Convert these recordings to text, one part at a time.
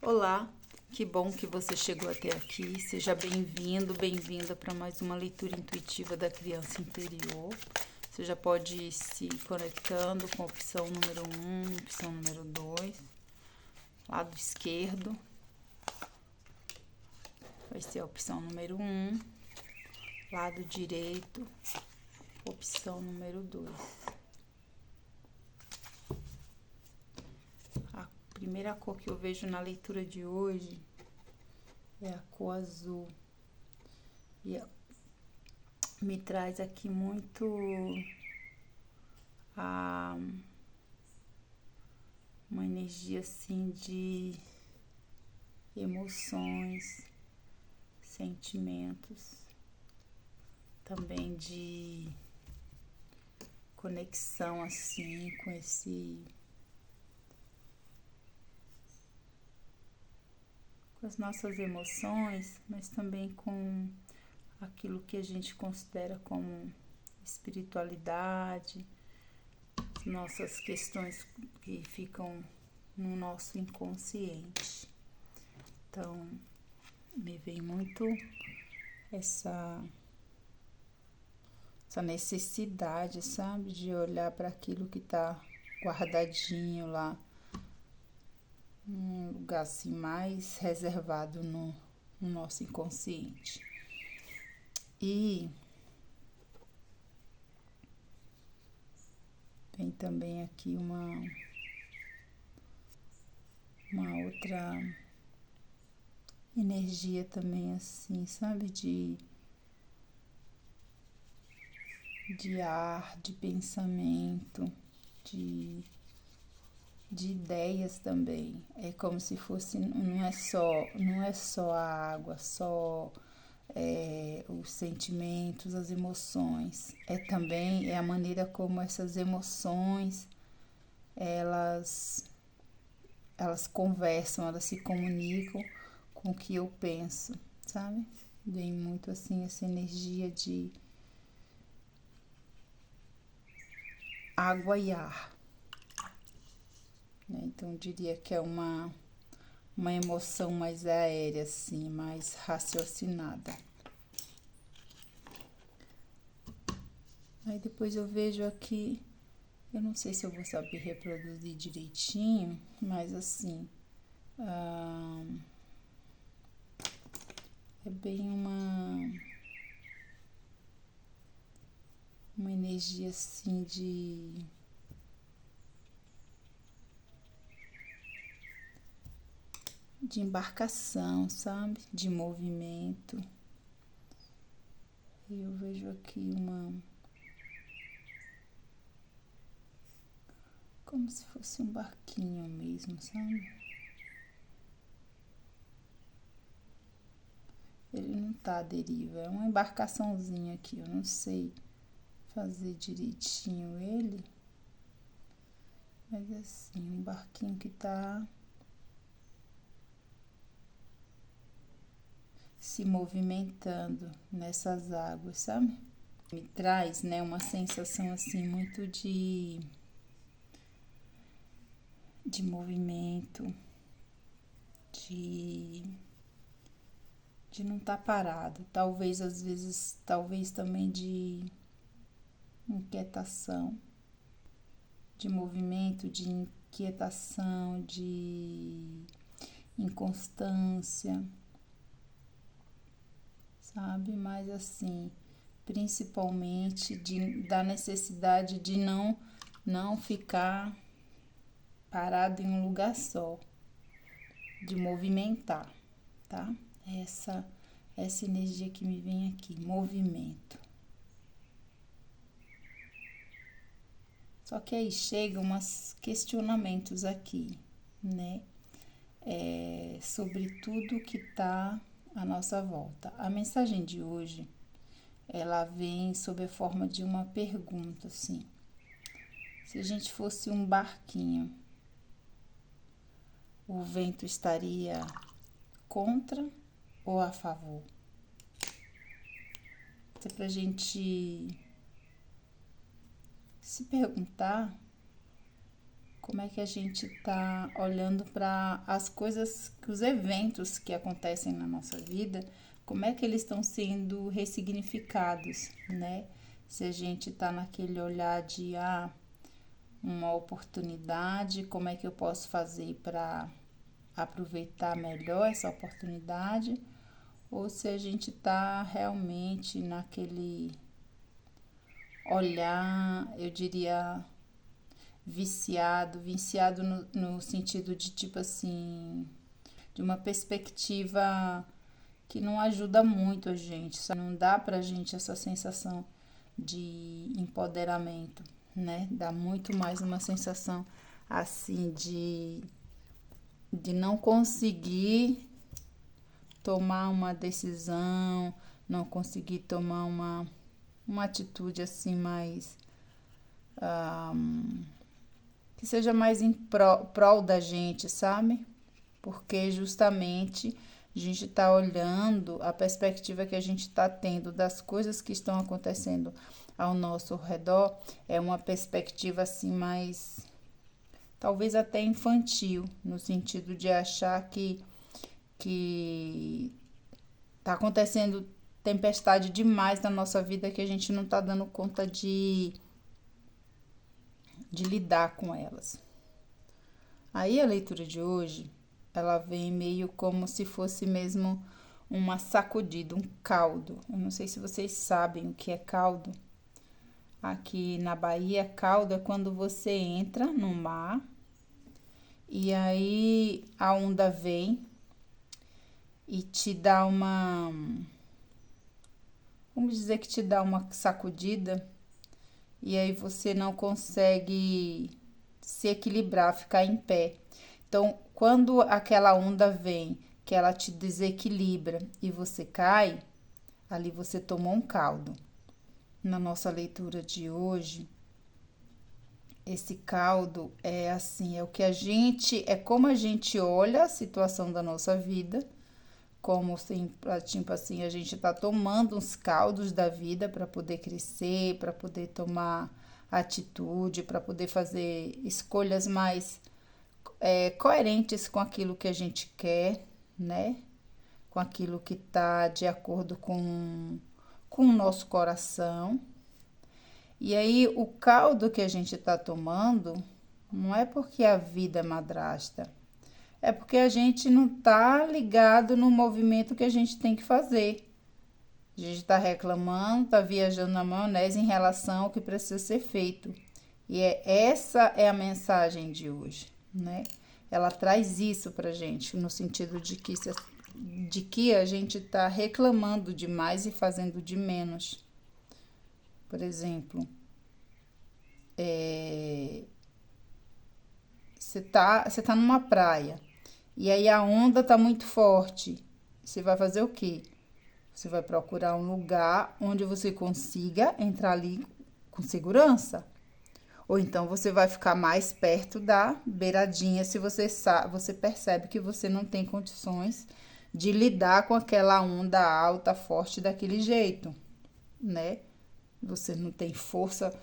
Olá, que bom que você chegou até aqui. Seja bem-vindo, bem-vinda para mais uma leitura intuitiva da criança interior. Você já pode ir se conectando com a opção número 1, opção número 2, lado esquerdo. Vai ser a opção número 1, lado direito, opção número 2. A primeira cor que eu vejo na leitura de hoje é a cor azul. E me traz aqui muito uma energia assim de emoções, sentimentos, também de conexão assim com as nossas emoções, mas também com aquilo que a gente considera como espiritualidade, nossas questões que ficam no nosso inconsciente. Então, me vem muito essa necessidade, sabe, de olhar para aquilo que está guardadinho lá, num lugar assim mais reservado no nosso inconsciente. E tem também aqui uma outra energia também assim, sabe, de ar, de pensamento, de ideias também. É como se fosse, não é só a água, só os sentimentos, as emoções. É também a maneira como essas emoções elas conversam, elas se comunicam com o que eu penso, sabe? Vem muito assim essa energia de água e ar. Então, eu diria que é uma emoção mais aérea, assim, mais raciocinada. Aí depois eu vejo aqui, eu não sei se eu vou saber reproduzir direitinho, mas assim, é bem uma energia assim de embarcação, sabe? De movimento. E eu vejo aqui como se fosse um barquinho mesmo, sabe? Ele não tá à deriva, é uma embarcaçãozinha aqui, eu não sei fazer direitinho ele, mas assim, um barquinho que tá se movimentando nessas águas, sabe? Me traz, né, uma sensação assim muito de movimento, de não estar parado, talvez às vezes, talvez também de inquietação, de movimento, de inquietação, de inconstância, sabe? Mas assim, principalmente da necessidade de não ficar parado em um lugar só, de movimentar, tá? Essa energia que me vem aqui, movimento. Só que aí chegam uns questionamentos aqui, né? Sobre tudo que tá à nossa volta. A mensagem de hoje, ela vem sob a forma de uma pergunta, assim. Se a gente fosse um barquinho, o vento estaria contra ou a favor? Isso é pra gente se perguntar como é que a gente está olhando para as coisas, os eventos que acontecem na nossa vida, como é que eles estão sendo ressignificados, né? Se a gente está naquele olhar de uma oportunidade, como é que eu posso fazer para aproveitar melhor essa oportunidade, ou se a gente está realmente naquele olhar, eu diria, viciado no sentido de tipo assim, de uma perspectiva que não ajuda muito a gente, não dá pra gente essa sensação de empoderamento, né? Dá muito mais uma sensação assim de não conseguir tomar uma decisão, não conseguir tomar uma atitude assim mais que seja mais em prol da gente, sabe? Porque justamente a gente está olhando a perspectiva que a gente está tendo das coisas que estão acontecendo ao nosso redor, é uma perspectiva assim mais, talvez até infantil, no sentido de achar que está acontecendo tempestade demais na nossa vida que a gente não está dando conta de lidar com elas. Aí a leitura de hoje, ela vem meio como se fosse mesmo uma sacudida, um caldo. Eu não sei se vocês sabem o que é caldo. Aqui na Bahia, caldo é quando você entra no mar e aí a onda vem e te dá vamos dizer que te dá uma sacudida e aí você não consegue se equilibrar, ficar em pé. Então, quando aquela onda vem, que ela te desequilibra e você cai, ali você tomou um caldo. Na nossa leitura de hoje, esse caldo é assim, é como a gente olha a situação da nossa vida, como tipo assim, a gente tá tomando uns caldos da vida para poder crescer, para poder tomar atitude, para poder fazer escolhas mais coerentes com aquilo que a gente quer, né? Com aquilo que tá de acordo com o nosso coração. E aí, o caldo que a gente tá tomando não é porque a vida é madrasta, é porque a gente não tá ligado no movimento que a gente tem que fazer. A gente tá reclamando, tá viajando na maionese em relação ao que precisa ser feito. E essa é a mensagem de hoje, né? Ela traz isso pra gente, no sentido de que a gente tá reclamando demais e fazendo de menos. Por exemplo, você tá numa praia e aí a onda tá muito forte. Você vai fazer o quê? Você vai procurar um lugar onde você consiga entrar ali com segurança. Ou então você vai ficar mais perto da beiradinha se você percebe que você não tem condições de lidar com aquela onda alta, forte daquele jeito, né? Você não tem força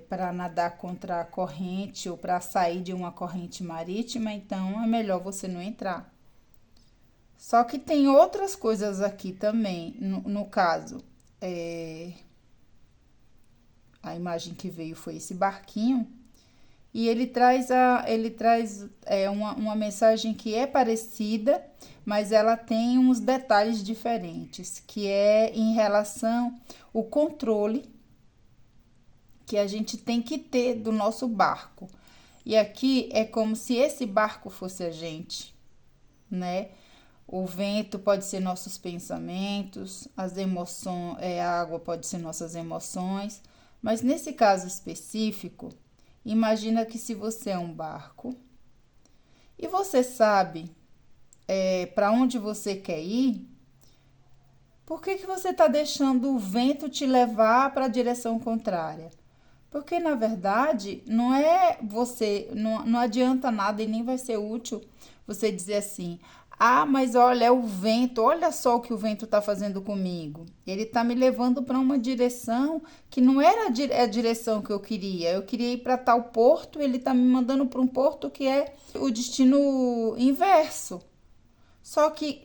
para nadar contra a corrente ou para sair de uma corrente marítima, então é melhor você não entrar. Só que tem outras coisas aqui também, no caso, a imagem que veio foi esse barquinho, e ele traz uma mensagem que é parecida, mas ela tem uns detalhes diferentes, que é em relação ao controle que a gente tem que ter do nosso barco. E aqui é como se esse barco fosse a gente, né? O vento pode ser nossos pensamentos, as emoções, a água pode ser nossas emoções, mas nesse caso específico, imagina que se você é um barco e você sabe para onde você quer ir, por que você está deixando o vento te levar para a direção contrária? Porque, na verdade, não é você, não adianta nada e nem vai ser útil você dizer assim: ah, mas olha, é o vento, olha só o que o vento está fazendo comigo. Ele está me levando para uma direção que não era a direção que eu queria. Eu queria ir para tal porto, ele está me mandando para um porto que é o destino inverso. Só que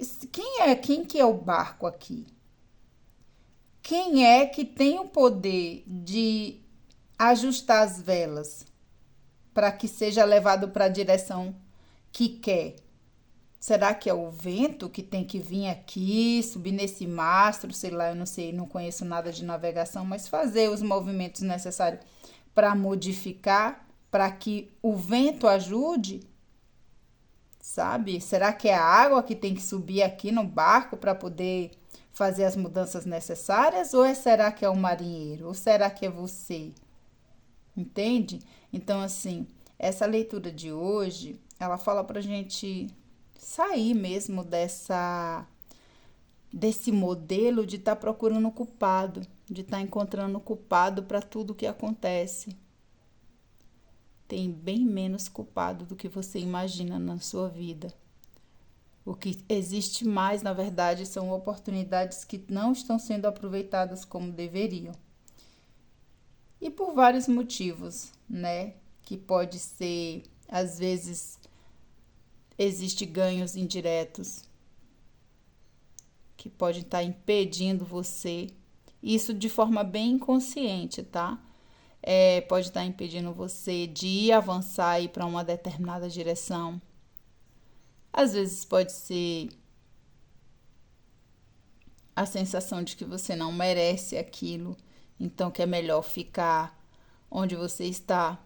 quem que é o barco aqui? Quem é que tem o poder de ajustar as velas para que seja levado para a direção que quer? Será que é o vento que tem que vir aqui, subir nesse mastro, sei lá, eu não sei, não conheço nada de navegação, mas fazer os movimentos necessários para modificar, para que o vento ajude, sabe? Será que é a água que tem que subir aqui no barco para poder fazer as mudanças necessárias? Ou será que é o marinheiro? Ou será que é você? Entende? Então, assim, essa leitura de hoje, ela fala pra gente sair mesmo desse modelo de estar procurando culpado, de estar encontrando culpado para tudo que acontece. Tem bem menos culpado do que você imagina na sua vida. O que existe mais, na verdade, são oportunidades que não estão sendo aproveitadas como deveriam. E por vários motivos, né? Que pode ser, às vezes, existe ganhos indiretos que podem estar impedindo você, isso de forma bem inconsciente, tá? Pode estar impedindo você de ir avançar e ir para uma determinada direção. Às vezes pode ser a sensação de que você não merece aquilo, então que é melhor ficar onde você está.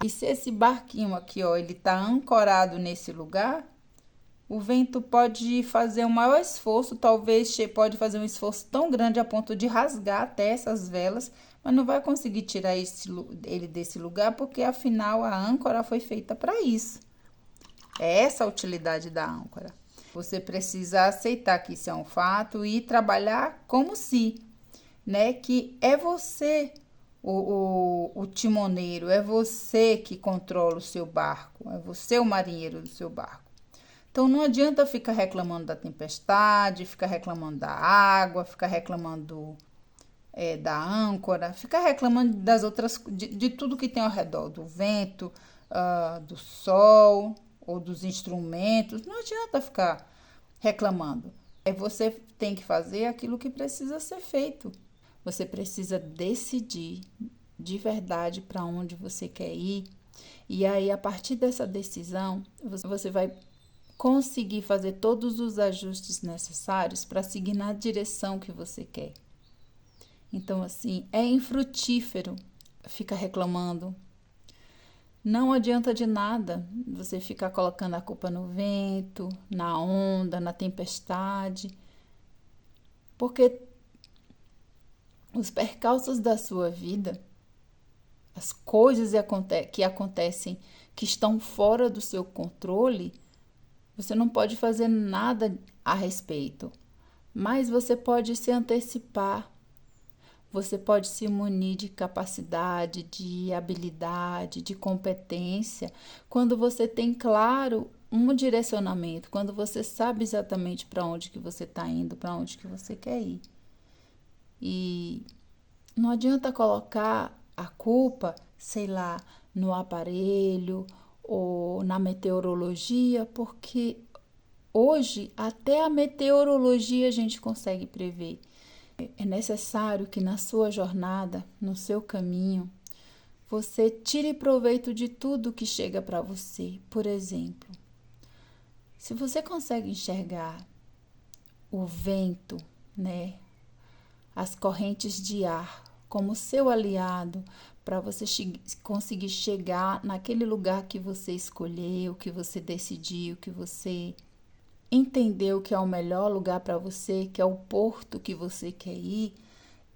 E se esse barquinho aqui, ó, ele tá ancorado nesse lugar, o vento pode fazer um maior esforço, talvez pode fazer um esforço tão grande a ponto de rasgar até essas velas, mas não vai conseguir tirar ele desse lugar, porque afinal a âncora foi feita para isso. É essa a utilidade da âncora. Você precisa aceitar que isso é um fato e trabalhar como se, né, que é você o timoneiro, é você que controla o seu barco, é você o marinheiro do seu barco. Então não adianta ficar reclamando da tempestade, ficar reclamando da água, ficar reclamando da âncora, ficar reclamando das outras, de tudo que tem ao redor, do vento, do sol ou dos instrumentos. Não adianta ficar reclamando. Você tem que fazer aquilo que precisa ser feito. Você precisa decidir de verdade para onde você quer ir. E aí, a partir dessa decisão, você vai conseguir fazer todos os ajustes necessários para seguir na direção que você quer. Então, assim, é infrutífero ficar reclamando. Não adianta de nada você ficar colocando a culpa no vento, na onda, na tempestade, porque os percalços da sua vida, as coisas que acontecem que estão fora do seu controle, você não pode fazer nada a respeito, mas você pode se antecipar, você pode se munir de capacidade, de habilidade, de competência, quando você tem claro um direcionamento, quando você sabe exatamente para onde que você está indo, para onde que você quer ir. E não adianta colocar a culpa, sei lá, no aparelho ou na meteorologia, porque hoje até a meteorologia a gente consegue prever. É necessário que na sua jornada, no seu caminho, você tire proveito de tudo que chega para você. Por exemplo, se você consegue enxergar o vento, né, as correntes de ar como seu aliado para você conseguir chegar naquele lugar que você escolheu, que você decidiu, que você entendeu que é o melhor lugar para você, que é o porto que você quer ir,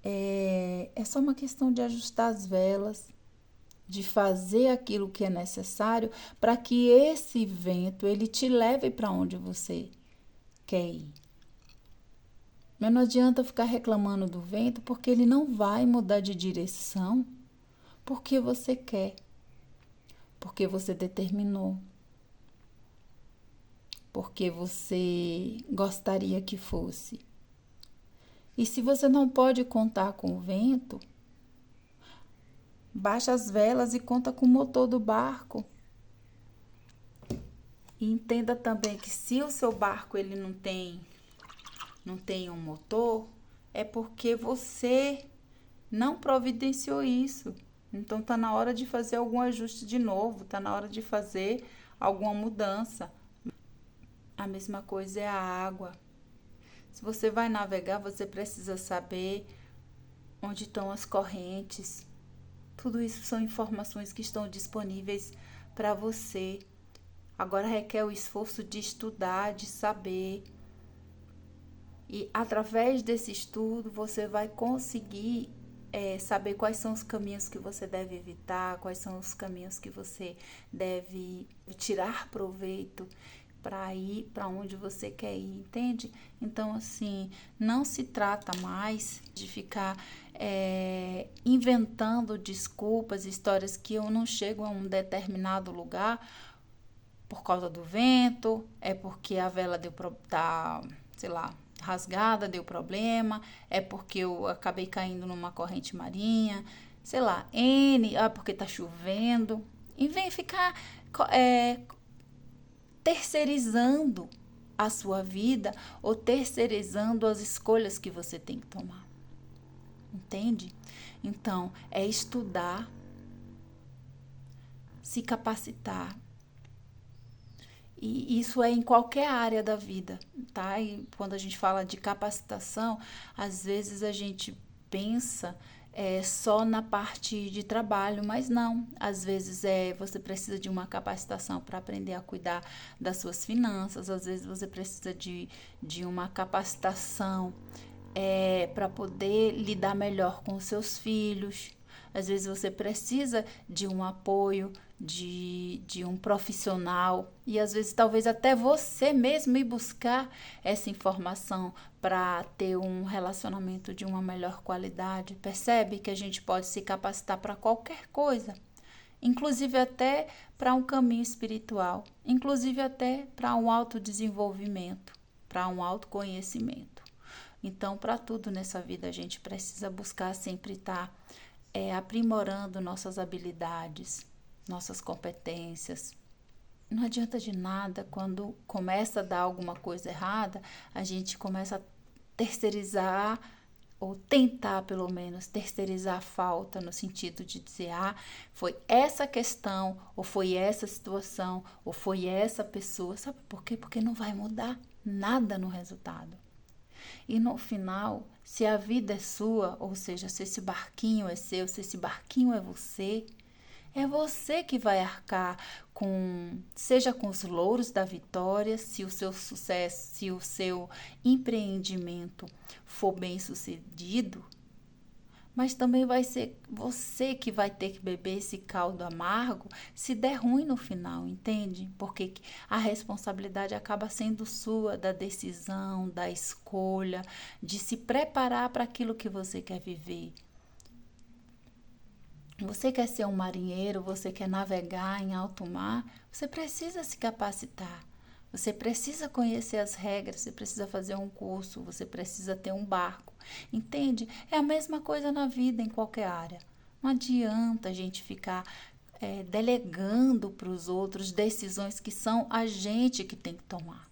é só uma questão de ajustar as velas, de fazer aquilo que é necessário para que esse vento ele te leve para onde você quer ir. Mas não adianta ficar reclamando do vento, porque ele não vai mudar de direção, porque você quer, porque você determinou, porque você gostaria que fosse. E se você não pode contar com o vento, baixa as velas e conta com o motor do barco. E entenda também que se o seu barco ele não tem um motor, é porque você não providenciou isso. Então tá na hora de fazer algum ajuste de novo, tá na hora de fazer alguma mudança. A mesma coisa é a água. Se você vai navegar, você precisa saber onde estão as correntes. Tudo isso são informações que estão disponíveis para você. Agora requer o esforço de estudar, de saber. E através desse estudo, você vai conseguir saber quais são os caminhos que você deve evitar, quais são os caminhos que você deve tirar proveito para ir para onde você quer ir, entende? Então, assim, não se trata mais de ficar inventando desculpas, histórias que eu não chego a um determinado lugar por causa do vento, é porque a vela tá, sei lá, rasgada, deu problema, é porque eu acabei caindo numa corrente marinha, sei lá, porque tá chovendo. E vem ficar terceirizando a sua vida ou terceirizando as escolhas que você tem que tomar. Entende? Então, é estudar, se capacitar. E isso é em qualquer área da vida, tá? E quando a gente fala de capacitação, às vezes a gente pensa só na parte de trabalho, mas não. Às vezes você precisa de uma capacitação para aprender a cuidar das suas finanças, às vezes você precisa de uma capacitação para poder lidar melhor com os seus filhos. Às vezes você precisa de um apoio de um profissional e às vezes talvez até você mesmo ir buscar essa informação para ter um relacionamento de uma melhor qualidade. Percebe que a gente pode se capacitar para qualquer coisa, inclusive até para um caminho espiritual, inclusive até para um autodesenvolvimento, para um autoconhecimento. Então, para tudo nessa vida, a gente precisa buscar sempre estar aprimorando nossas habilidades, nossas competências. Não adianta de nada quando começa a dar alguma coisa errada, a gente começa a terceirizar, ou tentar pelo menos terceirizar a falta, no sentido de dizer, foi essa questão, ou foi essa situação, ou foi essa pessoa. Sabe por quê? Porque não vai mudar nada no resultado. E no final, se a vida é sua, ou seja, se esse barquinho é seu, se esse barquinho é você que vai arcar seja com os louros da vitória, se o seu sucesso, se o seu empreendimento for bem sucedido, mas também vai ser você que vai ter que beber esse caldo amargo se der ruim no final, entende? Porque a responsabilidade acaba sendo sua, da decisão, da escolha, de se preparar para aquilo que você quer viver. Você quer ser um marinheiro, você quer navegar em alto mar, você precisa se capacitar. Você precisa conhecer as regras, você precisa fazer um curso, você precisa ter um barco. Entende? É a mesma coisa na vida, em qualquer área. Não adianta a gente ficar delegando para os outros decisões que são a gente que tem que tomar.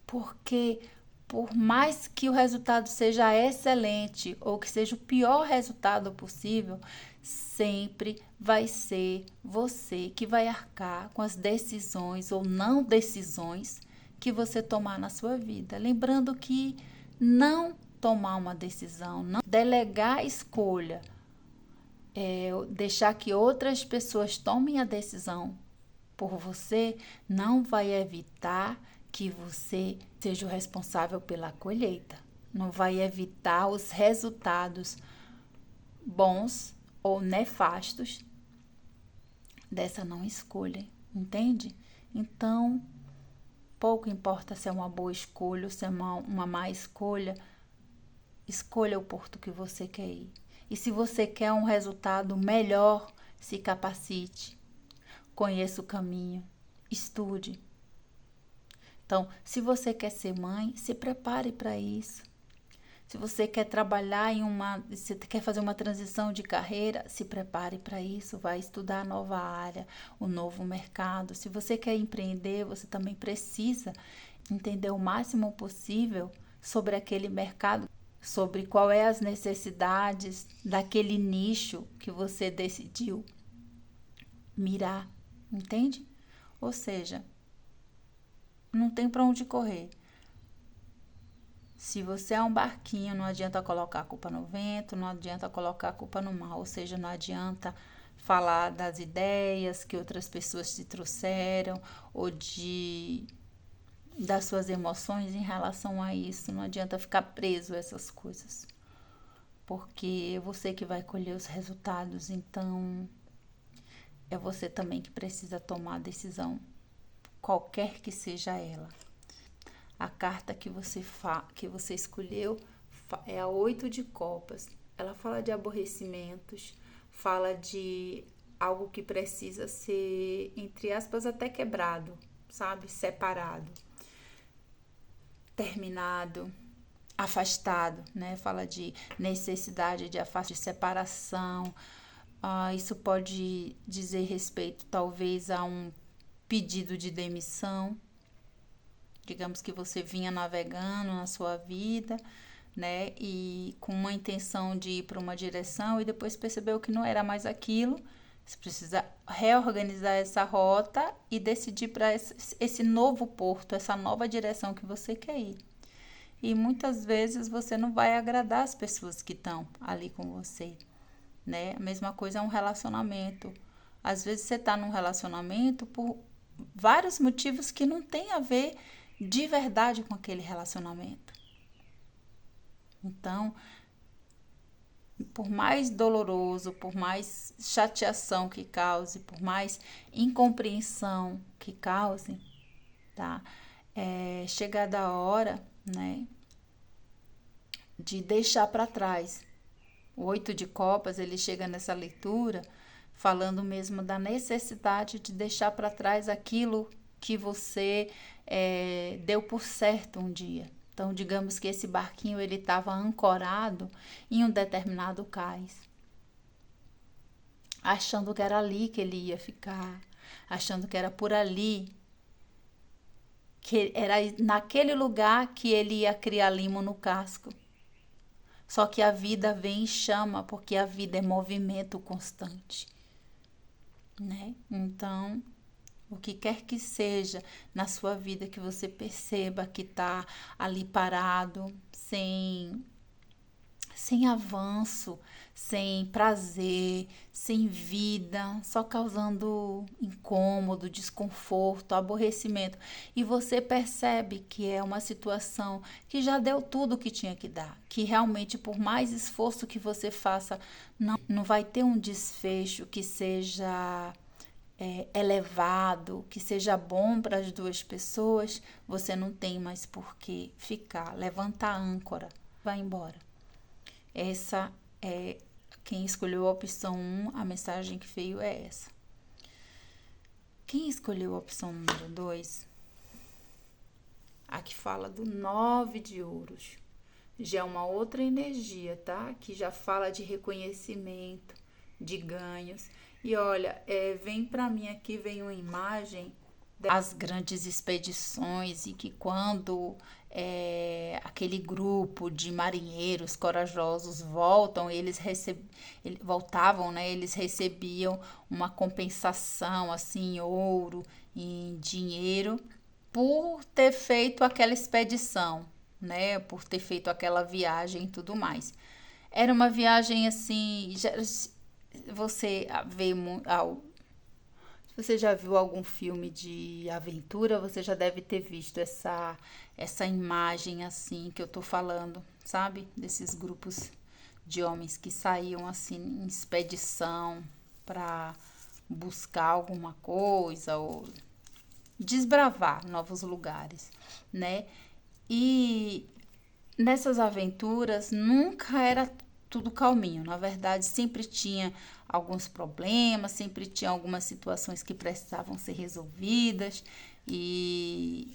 Porque por mais que o resultado seja excelente ou que seja o pior resultado possível, sempre vai ser você que vai arcar com as decisões ou não decisões que você tomar na sua vida. Lembrando que não tomar uma decisão, não delegar a escolha, deixar que outras pessoas tomem a decisão por você, não vai evitar que você seja o responsável pela colheita. Não vai evitar os resultados bons ou nefastos dessa não escolha, entende? Então, pouco importa se é uma boa escolha ou se é uma má escolha, escolha o porto que você quer ir. E se você quer um resultado melhor, se capacite, conheça o caminho, estude. Então, se você quer ser mãe, se prepare para isso. Se você quer trabalhar se quer fazer uma transição de carreira, se prepare para isso, vai estudar a nova área, o novo mercado. Se você quer empreender, você também precisa entender o máximo possível sobre aquele mercado, sobre qual é as necessidades daquele nicho que você decidiu mirar, entende? Ou seja, não tem para onde correr. Se você é um barquinho, não adianta colocar a culpa no vento, não adianta colocar a culpa no mar, ou seja, não adianta falar das ideias que outras pessoas te trouxeram ou das suas emoções em relação a isso, não adianta ficar preso a essas coisas. Porque é você que vai colher os resultados, então é você também que precisa tomar a decisão, qualquer que seja ela. A carta que você escolheu é a 8 de copas. Ela fala de aborrecimentos, fala de algo que precisa ser, entre aspas, até quebrado, sabe? Separado, terminado, afastado, né? Fala de necessidade de de separação. Isso pode dizer respeito, talvez, a um pedido de demissão. Digamos que você vinha navegando na sua vida, né? E com uma intenção de ir para uma direção e depois percebeu que não era mais aquilo. Você precisa reorganizar essa rota e decidir para esse novo porto, essa nova direção que você quer ir. E muitas vezes você não vai agradar as pessoas que estão ali com você, né? A mesma coisa é um relacionamento. Às vezes você está num relacionamento por vários motivos que não tem a ver de verdade com aquele relacionamento. Então, por mais doloroso, por mais chateação que cause, por mais incompreensão que cause, tá? Chegada a hora, né, de deixar para trás. O 8 de copas, ele chega nessa leitura falando mesmo da necessidade de deixar para trás aquilo que você deu por certo um dia. Então, digamos que esse barquinho ele estava ancorado em um determinado cais, achando que era ali que ele ia ficar, achando que era por ali, que era naquele lugar que ele ia criar limo no casco. Só que a vida vem e chama, porque a vida é movimento constante, né? Então, o que quer que seja na sua vida que você perceba que está ali parado, sem avanço, sem prazer, sem vida, só causando incômodo, desconforto, aborrecimento. E você percebe que é uma situação que já deu tudo o que tinha que dar, que realmente por mais esforço que você faça, não vai ter um desfecho que seja elevado, que seja bom para as duas pessoas, você não tem mais por que ficar. Levanta a âncora, vai embora. Essa é quem escolheu a opção 1, a mensagem que veio é essa. Quem escolheu a opção número 2, a que fala do 9 de ouros, já é uma outra energia, tá? Que já fala de reconhecimento, de ganhos. E olha, vem para mim aqui, vem uma imagem das grandes expedições e que quando aquele grupo de marinheiros corajosos voltavam, né? Eles recebiam uma compensação, assim, em ouro, em dinheiro, por ter feito aquela expedição, né? Por ter feito aquela viagem e tudo mais. Era uma viagem assim, você vê se você já viu algum filme de aventura, você já deve ter visto essa imagem assim que eu tô falando, sabe? Desses grupos de homens que saíam assim em expedição para buscar alguma coisa ou desbravar novos lugares, né? E nessas aventuras nunca era tudo calminho. Na verdade, sempre tinha alguns problemas, sempre tinha algumas situações que precisavam ser resolvidas e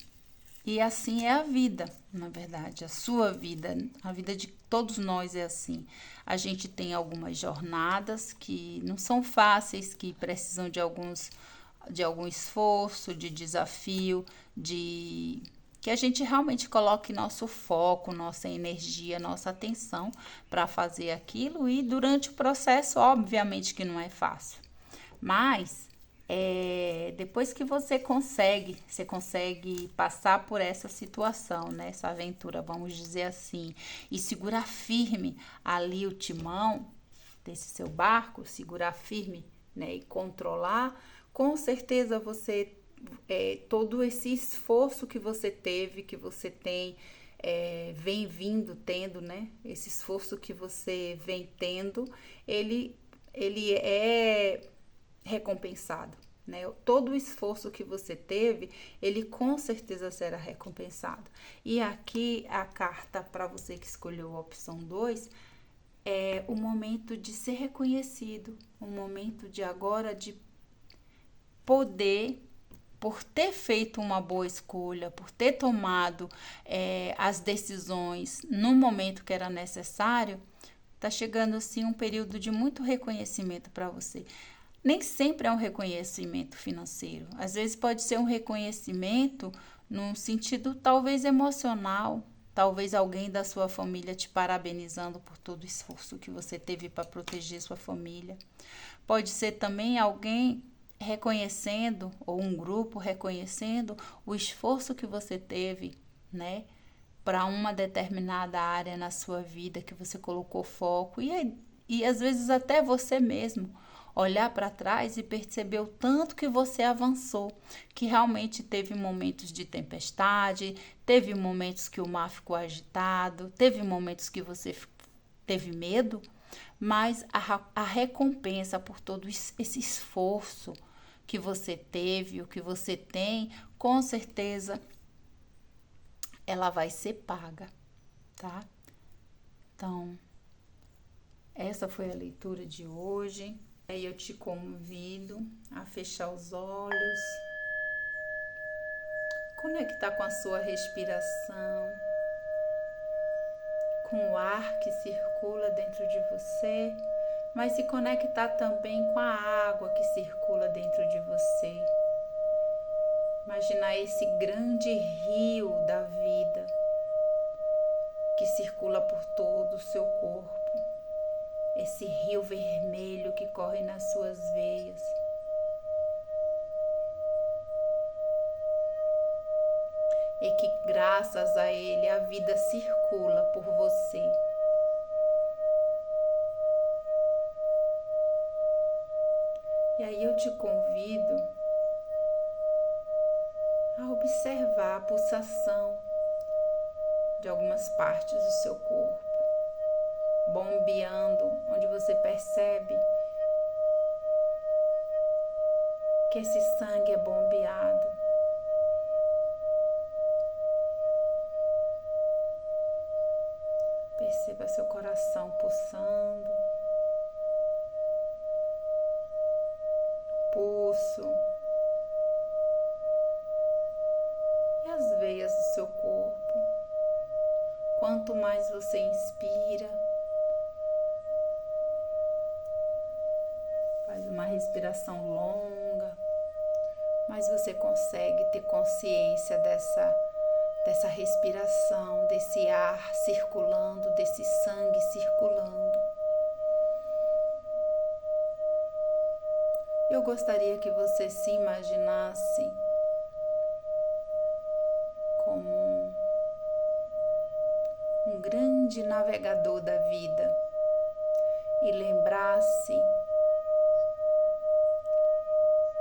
assim é a vida, na verdade, a sua vida, a vida de todos nós é assim. A gente tem algumas jornadas que não são fáceis, que precisam de algum esforço, de desafio, de que a gente realmente coloque nosso foco, nossa energia, nossa atenção para fazer aquilo e durante o processo, obviamente que não é fácil. Mas depois que você consegue passar por essa situação, né, essa aventura, vamos dizer assim, e segurar firme ali o timão desse seu barco, segurar firme, né, e controlar, com certeza você todo esse esforço que você teve, que você tem, vem vindo tendo, né? Esse esforço que você vem tendo, ele é recompensado, né? Todo o esforço que você teve, ele com certeza será recompensado. E aqui a carta para você que escolheu a opção 2 é o momento de ser reconhecido, o momento de agora de poder, por ter feito uma boa escolha, por ter tomado as decisões no momento que era necessário, tá chegando assim um período de muito reconhecimento para você. Nem sempre é um reconhecimento financeiro. Às vezes pode ser um reconhecimento num sentido talvez emocional, talvez alguém da sua família te parabenizando por todo o esforço que você teve para proteger sua família. Pode ser também alguém reconhecendo, ou um grupo reconhecendo o esforço que você teve, né, para uma determinada área na sua vida que você colocou foco e às vezes até você mesmo olhar para trás e perceber o tanto que você avançou, que realmente teve momentos de tempestade, teve momentos que o mar ficou agitado, teve momentos que você teve medo, mas a recompensa por todo esse esforço que você teve, o que você tem, com certeza ela vai ser paga, tá? Então, essa foi a leitura de hoje. Aí eu te convido a fechar os olhos, conectar com a sua respiração, com o ar que circula dentro de você, mas se conectar também com a água que circula dentro de você. Imaginar esse grande rio da vida que circula por todo o seu corpo. Esse rio vermelho que corre nas suas veias. E que graças a ele a vida circula por você. E aí eu te convido a observar a pulsação de algumas partes do seu corpo, bombeando, onde você percebe que esse sangue é bombeado. Perceba seu coração pulsando, pulso e as veias do seu corpo. Quanto mais você inspira, faz uma respiração longa, mais você consegue ter consciência dessa respiração, desse ar circulando, desse sangue circulando. Eu gostaria que você se imaginasse como um grande navegador da vida e lembrasse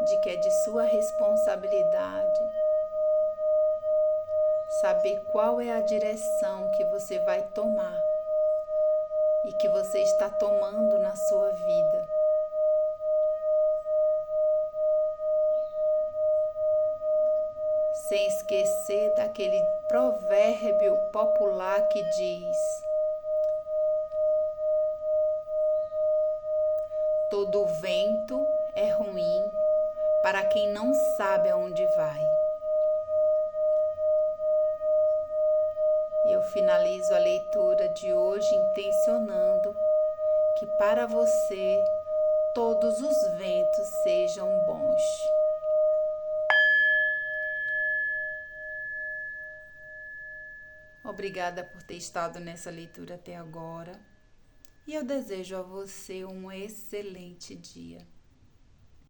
de que é de sua responsabilidade saber qual é a direção que você vai tomar e que você está tomando na sua vida. Sem esquecer daquele provérbio popular que diz: Todo vento é ruim para quem não sabe aonde vai. Eu finalizo a leitura de hoje intencionando que para você todos os ventos sejam bons. Obrigada por ter estado nessa leitura até agora e eu desejo a você um excelente dia.